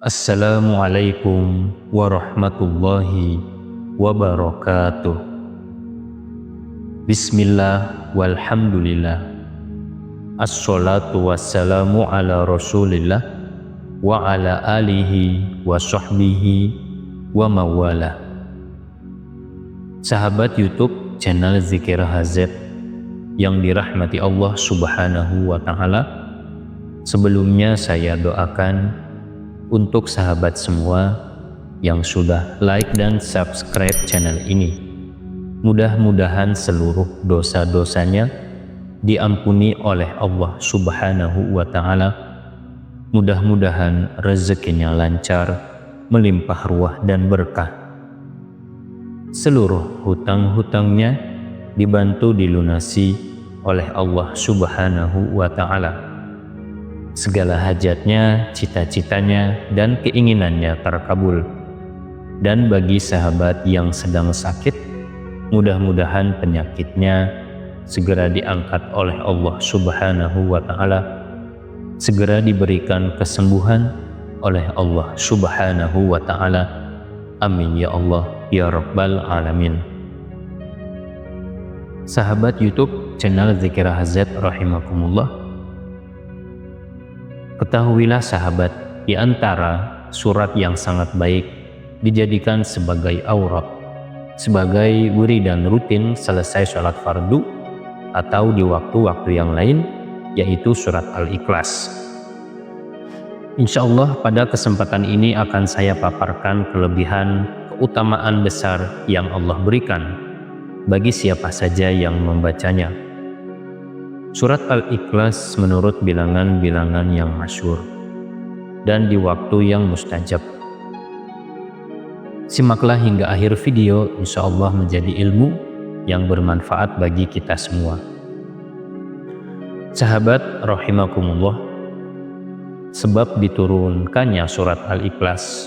Assalamualaikum warahmatullahi wabarakatuh. Bismillah walhamdulillah. Assalatu wassalamu ala rasulillah wa ala alihi wa sahbihi wa mawala. Sahabat YouTube channel Zikir HZ yang dirahmati Allah subhanahu wa ta'ala, sebelumnya saya doakan untuk sahabat semua yang sudah like dan subscribe channel ini. Mudah-mudahan seluruh dosa-dosanya diampuni oleh Allah subhanahu wa ta'ala. Mudah-mudahan rezekinya lancar, melimpah ruah dan berkah. Seluruh hutang-hutangnya dibantu dilunasi oleh Allah subhanahu wa ta'ala. Segala hajatnya, cita-citanya, dan keinginannya terkabul. Dan bagi sahabat yang sedang sakit, mudah-mudahan penyakitnya segera diangkat oleh Allah subhanahu wa ta'ala, segera diberikan kesembuhan oleh Allah subhanahu wa ta'ala. Amin ya Allah ya Rabbal Alamin. Sahabat YouTube channel Zikir HZ rahimakumullah, ketahuilah sahabat, di antara surat yang sangat baik dijadikan sebagai aurat, sebagai wiridan rutin selesai sholat fardu atau di waktu-waktu yang lain, yaitu surat Al-Ikhlas. Insya Allah pada kesempatan ini akan saya paparkan kelebihan keutamaan besar yang Allah berikan bagi siapa saja yang membacanya. Surat Al-Ikhlas menurut bilangan-bilangan yang masyhur dan di waktu yang mustajab. Simaklah hingga akhir video, insya Allah menjadi ilmu yang bermanfaat bagi kita semua. Sahabat rahimakumullah, sebab diturunkannya surat Al-Ikhlas,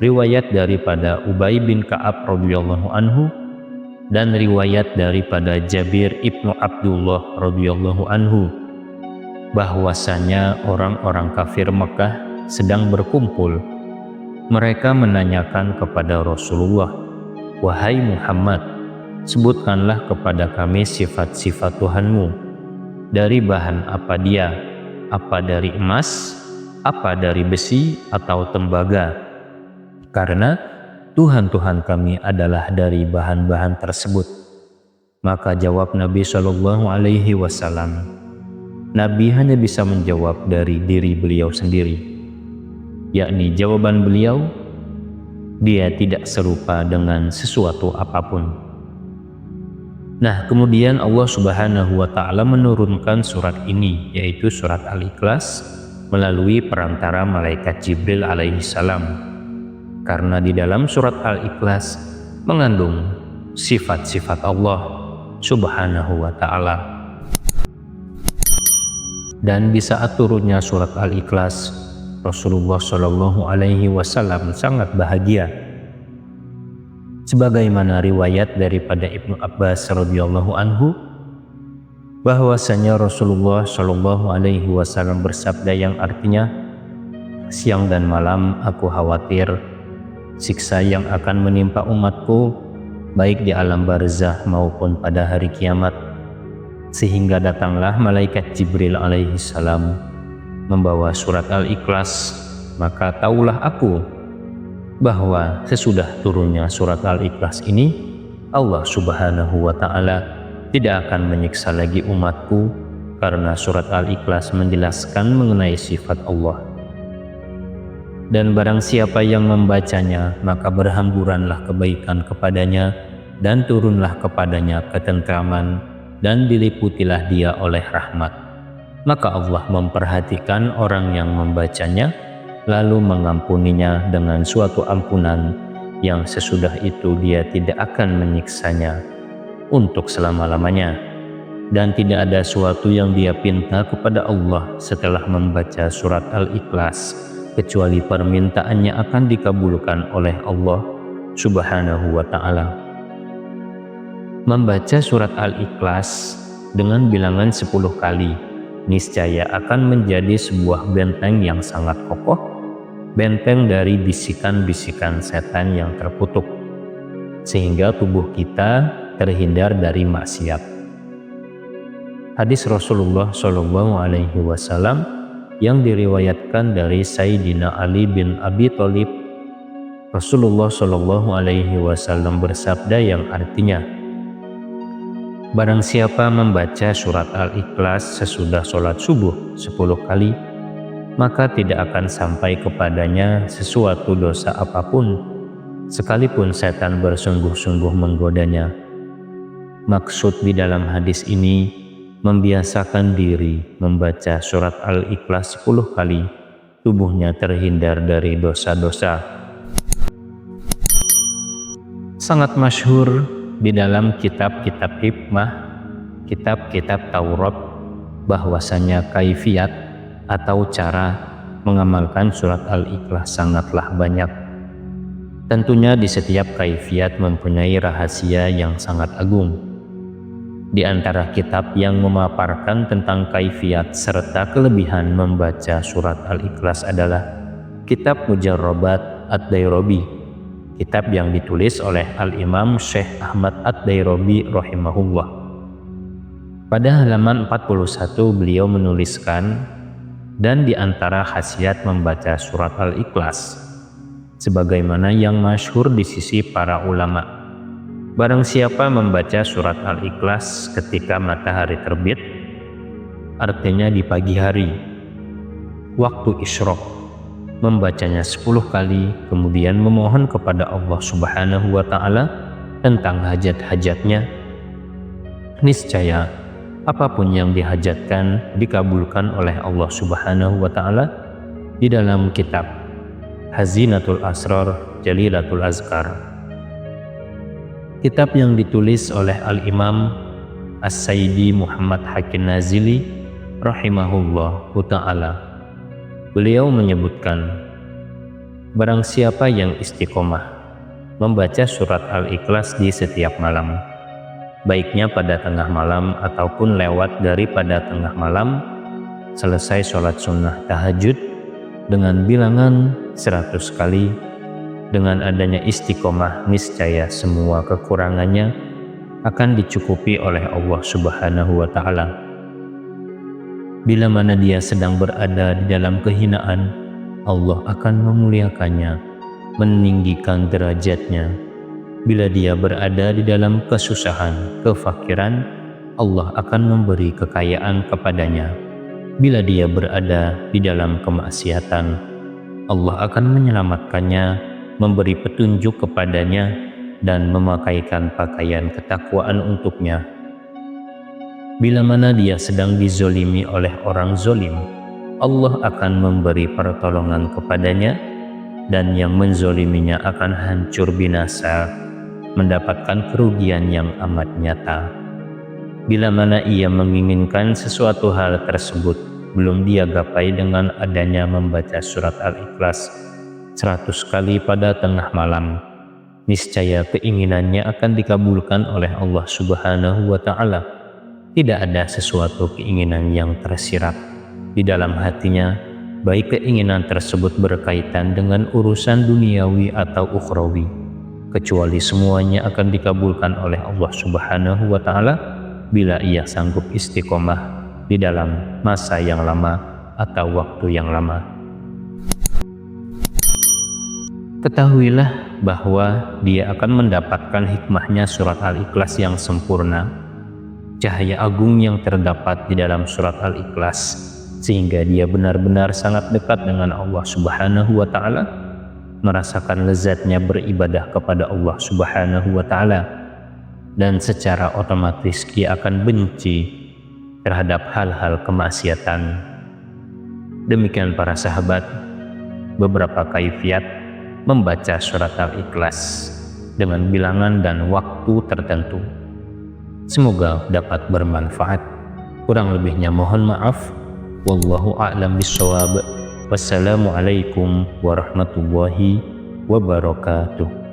riwayat daripada Ubay bin Ka'ab radhiyallahu anhu dan riwayat daripada Jabir ibnu Abdullah radhiyallahu anhu, bahwasanya orang-orang kafir Mekah sedang berkumpul. Mereka menanyakan kepada Rasulullah, "Wahai Muhammad, sebutkanlah kepada kami sifat-sifat Tuhanmu. Dari bahan apa dia? Apa dari emas? Apa dari besi atau tembaga? Karena Tuhan-Tuhan kami adalah dari bahan-bahan tersebut." Maka jawab Nabi Shallallahu Alaihi Wasallam, Nabi hanya bisa menjawab dari diri beliau sendiri, yakni jawaban beliau, dia tidak serupa dengan sesuatu apapun. Nah, kemudian Allah Subhanahu wa ta'ala menurunkan surat ini, yaitu surat Al-Ikhlas, melalui perantara malaikat Jibril alaihi salam. Karena di dalam surat Al-Ikhlas mengandung sifat-sifat Allah subhanahu wa ta'ala. Dan di saat turunnya surat Al-Ikhlas, Rasulullah Shallallahu Alaihi Wasallam sangat bahagia. Sebagaimana riwayat daripada Ibnu Abbas radhiyallahu anhu, bahwasanya Rasulullah Shallallahu Alaihi Wasallam bersabda yang artinya, "Siang dan malam aku khawatir siksa yang akan menimpa umatku baik di alam barzah maupun pada hari kiamat. Sehingga datanglah malaikat Jibril alaihi salam membawa surat Al-Ikhlas, maka taulah aku bahwa sesudah turunnya surat Al-Ikhlas ini, Allah subhanahu wa ta'ala tidak akan menyiksa lagi umatku, karena surat Al-Ikhlas menjelaskan mengenai sifat Allah. Dan barang siapa yang membacanya, maka berhamburanlah kebaikan kepadanya, dan turunlah kepadanya ketentraman, dan diliputilah dia oleh rahmat. Maka Allah memperhatikan orang yang membacanya, lalu mengampuninya dengan suatu ampunan yang sesudah itu dia tidak akan menyiksanya untuk selama-lamanya. Dan tidak ada suatu yang dia pinta kepada Allah setelah membaca surat Al-Ikhlas, kecuali permintaannya akan dikabulkan oleh Allah subhanahu wa ta'ala. Membaca surat Al-Ikhlas dengan bilangan 10 kali niscaya akan menjadi sebuah benteng yang sangat kokoh benteng dari bisikan-bisikan setan yang terkutuk, sehingga tubuh kita terhindar dari maksiat. Hadis Rasulullah SAW yang diriwayatkan dari Sayyidina Ali bin Abi Thalib, Rasulullah SAW bersabda yang artinya, barang siapa membaca surat Al-Ikhlas sesudah sholat subuh 10 kali, maka tidak akan sampai kepadanya sesuatu dosa apapun, sekalipun setan bersungguh-sungguh menggodanya. Maksud di dalam hadis ini, membiasakan diri membaca surat Al-Ikhlas 10 kali, tubuhnya terhindar dari dosa-dosa. Sangat masyhur di dalam kitab-kitab hikmah, kitab-kitab Taurat, bahwasanya kaifiat atau cara mengamalkan surat Al-Ikhlas sangatlah banyak. Tentunya di setiap kaifiat mempunyai rahasia yang sangat agung. Di antara kitab yang memaparkan tentang kaifiat serta kelebihan membaca surat Al-Ikhlas adalah kitab Mujarrabat Ad-Dairabi, kitab yang ditulis oleh Al-Imam Syekh Ahmad Ad-Dairabi rahimahullah. Pada halaman 41 beliau menuliskan, dan di antara khasiat membaca surat Al-Ikhlas, sebagaimana yang masyhur di sisi para ulama, barang siapa membaca surat Al-Ikhlas ketika matahari terbit, artinya di pagi hari, waktu isyraq, membacanya 10 kali, kemudian memohon kepada Allah Subhanahu wa Ta'ala tentang hajat-hajatnya, niscaya apapun yang dihajatkan dikabulkan oleh Allah Subhanahu wa Ta'ala. Di dalam kitab Hazinatul Asrar Jalilatul Azkar, kitab yang ditulis oleh Al-Imam As-Sayyidi Muhammad Hakim Nazili rahimahullahu ta'ala, beliau menyebutkan, barang siapa yang istiqomah membaca surat Al-Ikhlas di setiap malam, baiknya pada tengah malam ataupun lewat daripada tengah malam, selesai sholat sunnah tahajud dengan bilangan 100 kali, dengan adanya istiqomah niscaya semua kekurangannya akan dicukupi oleh Allah Subhanahu wa Ta'ala. Bila mana dia sedang berada di dalam kehinaan, Allah akan memuliakannya, meninggikan derajatnya. Bila dia berada di dalam kesusahan, kefakiran, Allah akan memberi kekayaan kepadanya. Bila dia berada di dalam kemaksiatan, Allah akan menyelamatkannya, memberi petunjuk kepadanya, dan memakaikan pakaian ketakwaan untuknya. Bila mana dia sedang dizolimi oleh orang zolim, Allah akan memberi pertolongan kepadanya, dan yang menzoliminya akan hancur binasa, mendapatkan kerugian yang amat nyata. Bila mana ia menginginkan sesuatu hal tersebut belum dia gapai dengan adanya membaca surat Al-Ikhlas 100 kali pada tengah malam, niscaya keinginannya akan dikabulkan oleh Allah Subhanahu wa Ta'ala. Tidak ada sesuatu keinginan yang tersirat di dalam hatinya, baik keinginan tersebut berkaitan dengan urusan duniawi atau ukhrawi, kecuali semuanya akan dikabulkan oleh Allah Subhanahu wa Ta'ala bila ia sanggup istiqomah di dalam masa yang lama atau waktu yang lama. Ketahuilah bahwa dia akan mendapatkan hikmahnya surat Al-Ikhlas yang sempurna, cahaya agung yang terdapat di dalam surat Al-Ikhlas, sehingga dia benar-benar sangat dekat dengan Allah Subhanahu wa Ta'ala, merasakan lezatnya beribadah kepada Allah Subhanahu wa Ta'ala, dan secara otomatis dia akan benci terhadap hal-hal kemaksiatan. Demikian para sahabat, beberapa kaifiat membaca surat Al-Ikhlas dengan bilangan dan waktu tertentu. Semoga dapat bermanfaat. Kurang lebihnya mohon maaf. Wallahu a'lam bishawab. Wassalamualaikum warahmatullahi wabarakatuh.